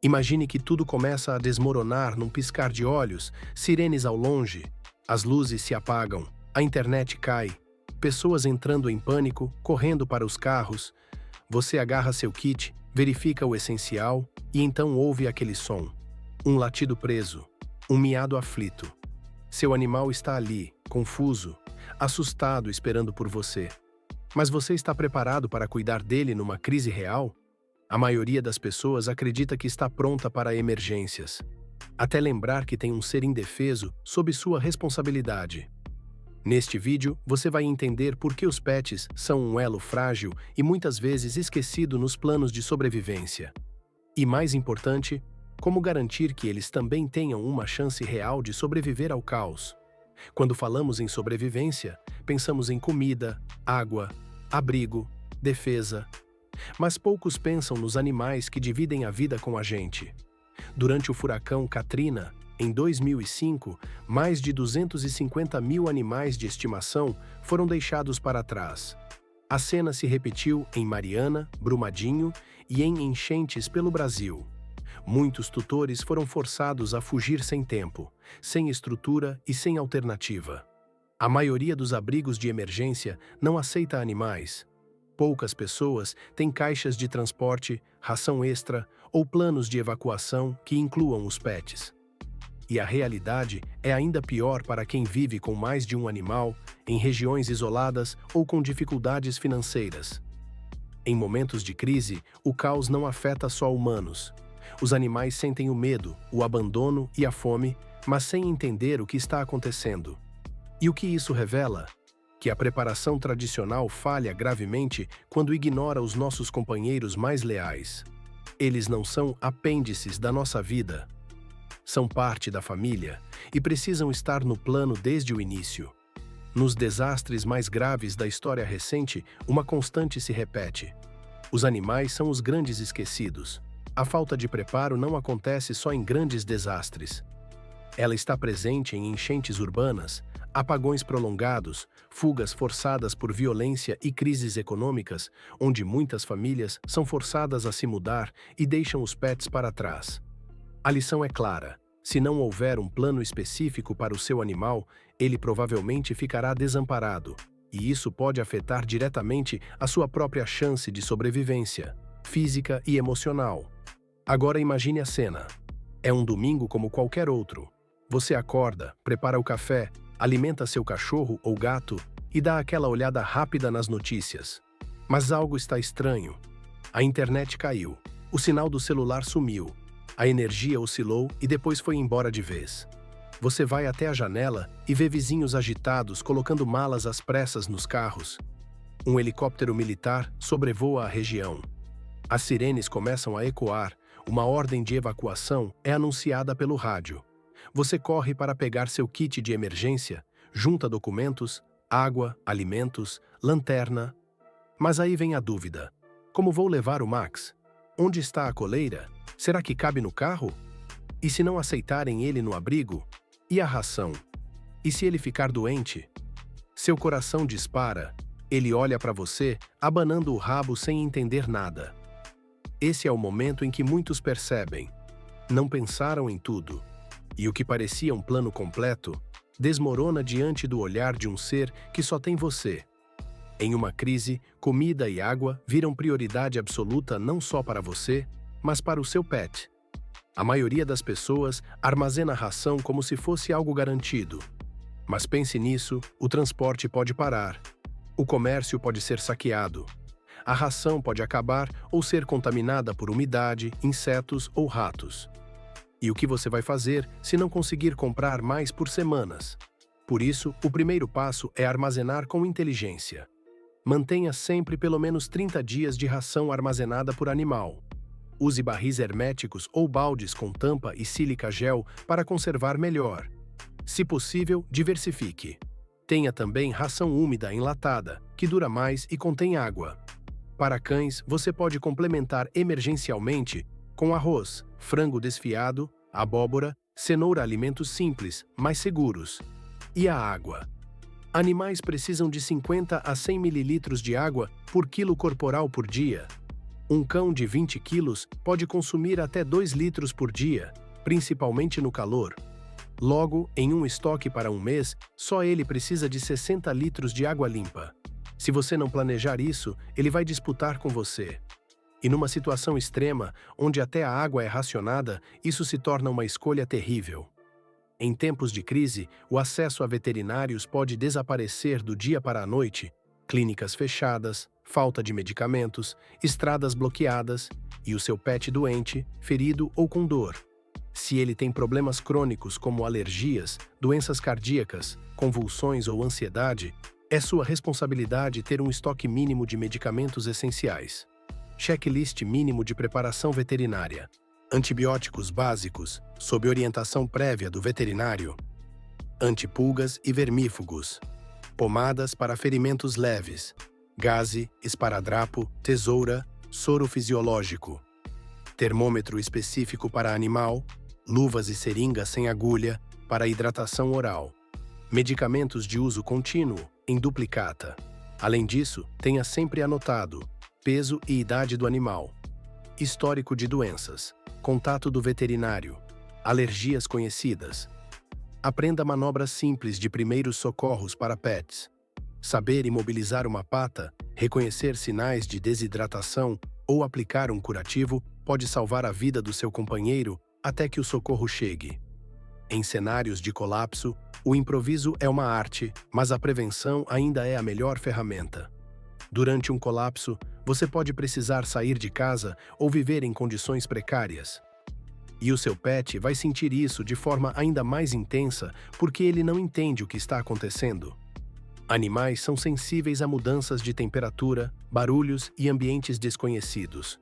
Imagine que tudo começa a desmoronar num piscar de olhos, sirenes ao longe, as luzes se apagam, a internet cai, pessoas entrando em pânico, correndo para os carros. Você agarra seu kit, verifica o essencial e então ouve aquele som. Um latido preso, um miado aflito. Seu animal está ali, confuso, assustado, esperando por você. Mas você está preparado para cuidar dele numa crise real? A maioria das pessoas acredita que está pronta para emergências, até lembrar que tem um ser indefeso sob sua responsabilidade. Neste vídeo, você vai entender por que os pets são um elo frágil e muitas vezes esquecido nos planos de sobrevivência. E mais importante, como garantir que eles também tenham uma chance real de sobreviver ao caos. Quando falamos em sobrevivência, pensamos em comida, água, abrigo, defesa. Mas poucos pensam nos animais que dividem a vida com a gente. Durante o furacão Katrina, em 2005, mais de 250 mil animais de estimação foram deixados para trás. A cena se repetiu em Mariana, Brumadinho e em enchentes pelo Brasil. Muitos tutores foram forçados a fugir sem tempo, sem estrutura e sem alternativa. A maioria dos abrigos de emergência não aceita animais. Poucas pessoas têm caixas de transporte, ração extra ou planos de evacuação que incluam os pets. E a realidade é ainda pior para quem vive com mais de um animal, em regiões isoladas ou com dificuldades financeiras. Em momentos de crise, o caos não afeta só humanos. Os animais sentem o medo, o abandono e a fome, mas sem entender o que está acontecendo. E o que isso revela? Que a preparação tradicional falha gravemente quando ignora os nossos companheiros mais leais. Eles não são apêndices da nossa vida. São parte da família e precisam estar no plano desde o início. Nos desastres mais graves da história recente, uma constante se repete. Os animais são os grandes esquecidos. A falta de preparo não acontece só em grandes desastres. Ela está presente em enchentes urbanas, apagões prolongados, fugas forçadas por violência e crises econômicas, onde muitas famílias são forçadas a se mudar e deixam os pets para trás. A lição é clara: se não houver um plano específico para o seu animal, ele provavelmente ficará desamparado, e isso pode afetar diretamente a sua própria chance de sobrevivência, física e emocional. Agora imagine a cena. É um domingo como qualquer outro. Você acorda, prepara o café, alimenta seu cachorro ou gato e dá aquela olhada rápida nas notícias. Mas algo está estranho. A internet caiu, o sinal do celular sumiu, a energia oscilou e depois foi embora de vez. Você vai até a janela e vê vizinhos agitados colocando malas às pressas nos carros. Um helicóptero militar sobrevoa a região. As sirenes começam a ecoar, uma ordem de evacuação é anunciada pelo rádio. Você corre para pegar seu kit de emergência, junta documentos, água, alimentos, lanterna. Mas aí vem a dúvida. Como vou levar o Max? Onde está a coleira? Será que cabe no carro? E se não aceitarem ele no abrigo? E a ração? E se ele ficar doente? Seu coração dispara. Ele olha para você, abanando o rabo sem entender nada. Esse é o momento em que muitos percebem. Não pensaram em tudo. E o que parecia um plano completo, desmorona diante do olhar de um ser que só tem você. Em uma crise, comida e água viram prioridade absoluta não só para você, mas para o seu pet. A maioria das pessoas armazena ração como se fosse algo garantido. Mas pense nisso, o transporte pode parar. O comércio pode ser saqueado. A ração pode acabar ou ser contaminada por umidade, insetos ou ratos. E o que você vai fazer se não conseguir comprar mais por semanas? Por isso, o primeiro passo é armazenar com inteligência. Mantenha sempre pelo menos 30 dias de ração armazenada por animal. Use barris herméticos ou baldes com tampa e sílica gel para conservar melhor. Se possível, diversifique. Tenha também ração úmida enlatada, que dura mais e contém água. Para cães, você pode complementar emergencialmente com arroz, frango desfiado, abóbora, cenoura, alimentos simples, mais seguros. E a água? Animais precisam de 50 a 100 ml de água por quilo corporal por dia. Um cão de 20 quilos pode consumir até 2 litros por dia, principalmente no calor. Logo, em um estoque para um mês, só ele precisa de 60 litros de água limpa. Se você não planejar isso, ele vai disputar com você. E numa situação extrema, onde até a água é racionada, isso se torna uma escolha terrível. Em tempos de crise, o acesso a veterinários pode desaparecer do dia para a noite, clínicas fechadas, falta de medicamentos, estradas bloqueadas e o seu pet doente, ferido ou com dor. Se ele tem problemas crônicos como alergias, doenças cardíacas, convulsões ou ansiedade, é sua responsabilidade ter um estoque mínimo de medicamentos essenciais. Checklist mínimo de preparação veterinária. Antibióticos básicos, sob orientação prévia do veterinário. Antipulgas e vermífugos. Pomadas para ferimentos leves. Gaze, esparadrapo, tesoura, soro fisiológico. Termômetro específico para animal. Luvas e seringas sem agulha para hidratação oral. Medicamentos de uso contínuo, em duplicata. Além disso, tenha sempre anotado peso e idade do animal. Histórico de doenças. Contato do veterinário. Alergias conhecidas. Aprenda manobras simples de primeiros socorros para pets. Saber imobilizar uma pata, reconhecer sinais de desidratação ou aplicar um curativo pode salvar a vida do seu companheiro até que o socorro chegue. Em cenários de colapso, o improviso é uma arte, mas a prevenção ainda é a melhor ferramenta. Durante um colapso, você pode precisar sair de casa ou viver em condições precárias. E o seu pet vai sentir isso de forma ainda mais intensa porque ele não entende o que está acontecendo. Animais são sensíveis a mudanças de temperatura, barulhos e ambientes desconhecidos.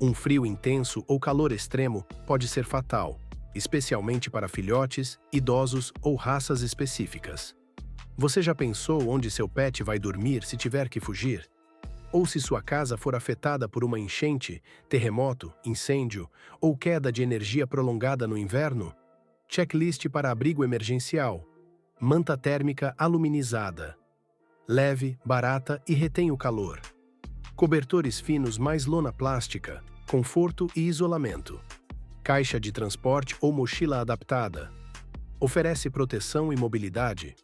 Um frio intenso ou calor extremo pode ser fatal, especialmente para filhotes, idosos ou raças específicas. Você já pensou onde seu pet vai dormir se tiver que fugir? Ou se sua casa for afetada por uma enchente, terremoto, incêndio ou queda de energia prolongada no inverno? Checklist para abrigo emergencial. Manta térmica aluminizada. Leve, barata e retém o calor. Cobertores finos mais lona plástica, conforto e isolamento. Caixa de transporte ou mochila adaptada. Oferece proteção e mobilidade.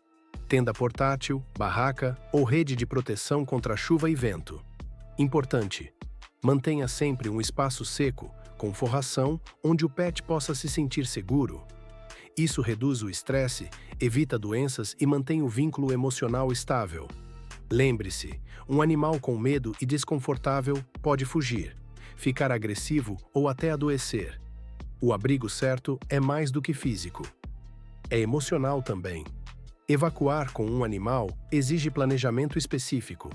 Tenda portátil, barraca ou rede de proteção contra chuva e vento. Importante: mantenha sempre um espaço seco, com forração, onde o pet possa se sentir seguro. Isso reduz o estresse, evita doenças e mantém o vínculo emocional estável. Lembre-se, um animal com medo e desconfortável pode fugir, ficar agressivo ou até adoecer. O abrigo certo é mais do que físico. É emocional também. Evacuar com um animal exige planejamento específico.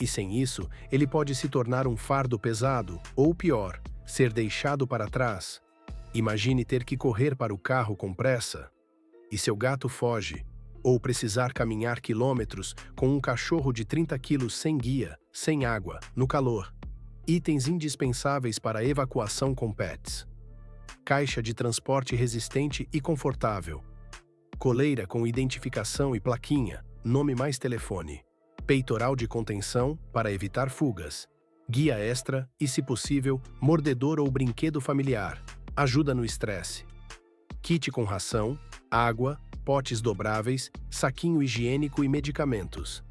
E sem isso, ele pode se tornar um fardo pesado, ou pior, ser deixado para trás. Imagine ter que correr para o carro com pressa. E seu gato foge. Ou precisar caminhar quilômetros com um cachorro de 30 quilos sem guia, sem água, no calor. Itens indispensáveis para a evacuação com pets. Caixa de transporte resistente e confortável. Coleira com identificação e plaquinha, nome mais telefone. Peitoral de contenção para evitar fugas. Guia extra e, se possível, mordedor ou brinquedo familiar. Ajuda no estresse. Kit com ração, água, potes dobráveis, saquinho higiênico e medicamentos.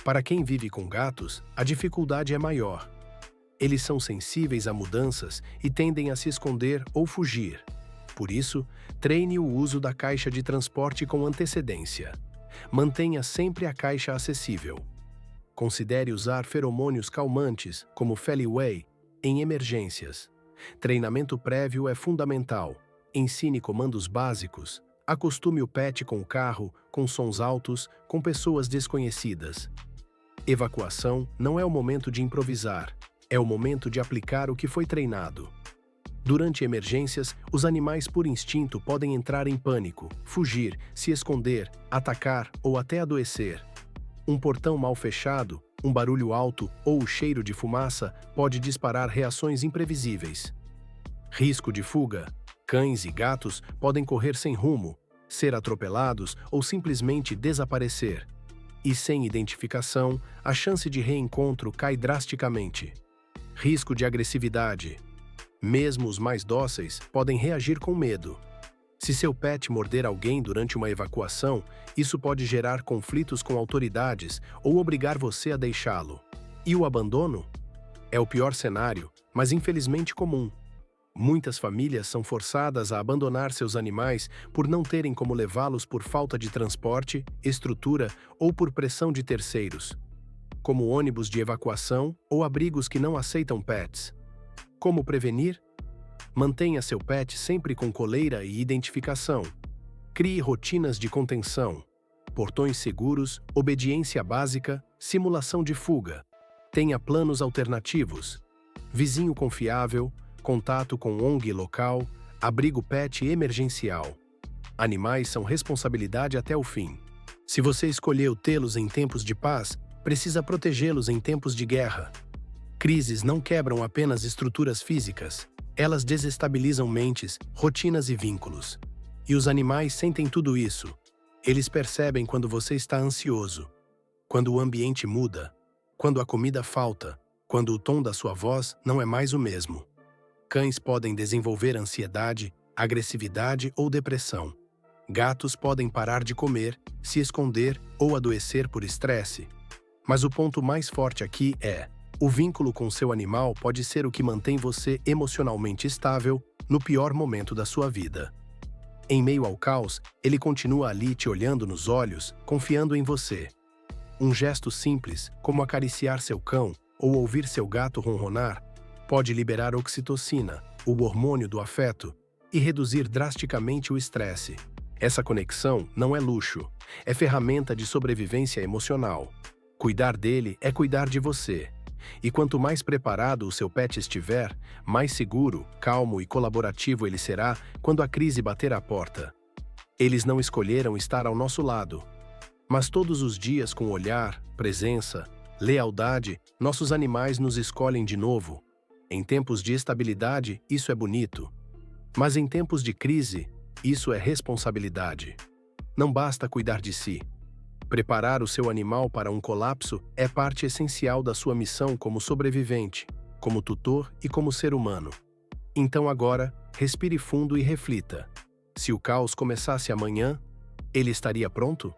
Para quem vive com gatos, a dificuldade é maior. Eles são sensíveis a mudanças e tendem a se esconder ou fugir. Por isso, treine o uso da caixa de transporte com antecedência. Mantenha sempre a caixa acessível. Considere usar feromônios calmantes, como Feliway, em emergências. Treinamento prévio é fundamental. Ensine comandos básicos. Acostume o pet com o carro, com sons altos, com pessoas desconhecidas. Evacuação não é o momento de improvisar, é o momento de aplicar o que foi treinado. Durante emergências, os animais por instinto podem entrar em pânico, fugir, se esconder, atacar ou até adoecer. Um portão mal fechado, um barulho alto ou o cheiro de fumaça pode disparar reações imprevisíveis. Risco de fuga. Cães e gatos podem correr sem rumo, ser atropelados ou simplesmente desaparecer. E sem identificação, a chance de reencontro cai drasticamente. Risco de agressividade. Mesmo os mais dóceis podem reagir com medo. Se seu pet morder alguém durante uma evacuação, isso pode gerar conflitos com autoridades ou obrigar você a deixá-lo. E o abandono? É o pior cenário, mas infelizmente comum. Muitas famílias são forçadas a abandonar seus animais por não terem como levá-los por falta de transporte, estrutura ou por pressão de terceiros, como ônibus de evacuação ou abrigos que não aceitam pets. Como prevenir? Mantenha seu pet sempre com coleira e identificação. Crie rotinas de contenção, portões seguros, obediência básica, simulação de fuga. Tenha planos alternativos. Vizinho confiável, contato com ONG local, abrigo pet emergencial. Animais são responsabilidade até o fim. Se você escolheu tê-los em tempos de paz, precisa protegê-los em tempos de guerra. Crises não quebram apenas estruturas físicas, elas desestabilizam mentes, rotinas e vínculos. E os animais sentem tudo isso. Eles percebem quando você está ansioso, quando o ambiente muda, quando a comida falta, quando o tom da sua voz não é mais o mesmo. Cães podem desenvolver ansiedade, agressividade ou depressão. Gatos podem parar de comer, se esconder ou adoecer por estresse. Mas o ponto mais forte aqui é: o vínculo com seu animal pode ser o que mantém você emocionalmente estável no pior momento da sua vida. Em meio ao caos, ele continua ali te olhando nos olhos, confiando em você. Um gesto simples, como acariciar seu cão ou ouvir seu gato ronronar, pode liberar oxitocina, o hormônio do afeto, e reduzir drasticamente o estresse. Essa conexão não é luxo, é ferramenta de sobrevivência emocional. Cuidar dele é cuidar de você. E quanto mais preparado o seu pet estiver, mais seguro, calmo e colaborativo ele será quando a crise bater à porta. Eles não escolheram estar ao nosso lado. Mas todos os dias, com olhar, presença, lealdade, nossos animais nos escolhem de novo. Em tempos de estabilidade, isso é bonito. Mas em tempos de crise, isso é responsabilidade. Não basta cuidar de si. Preparar o seu animal para um colapso é parte essencial da sua missão como sobrevivente, como tutor e como ser humano. Então agora, respire fundo e reflita. Se o caos começasse amanhã, ele estaria pronto?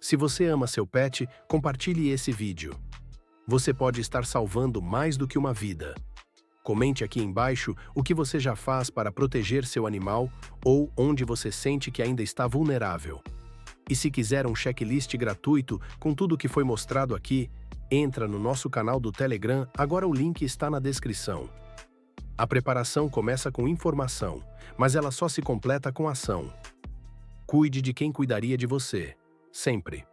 Se você ama seu pet, compartilhe esse vídeo. Você pode estar salvando mais do que uma vida. Comente aqui embaixo o que você já faz para proteger seu animal ou onde você sente que ainda está vulnerável. E se quiser um checklist gratuito com tudo o que foi mostrado aqui, entra no nosso canal do Telegram, agora o link está na descrição. A preparação começa com informação, mas ela só se completa com ação. Cuide de quem cuidaria de você, sempre.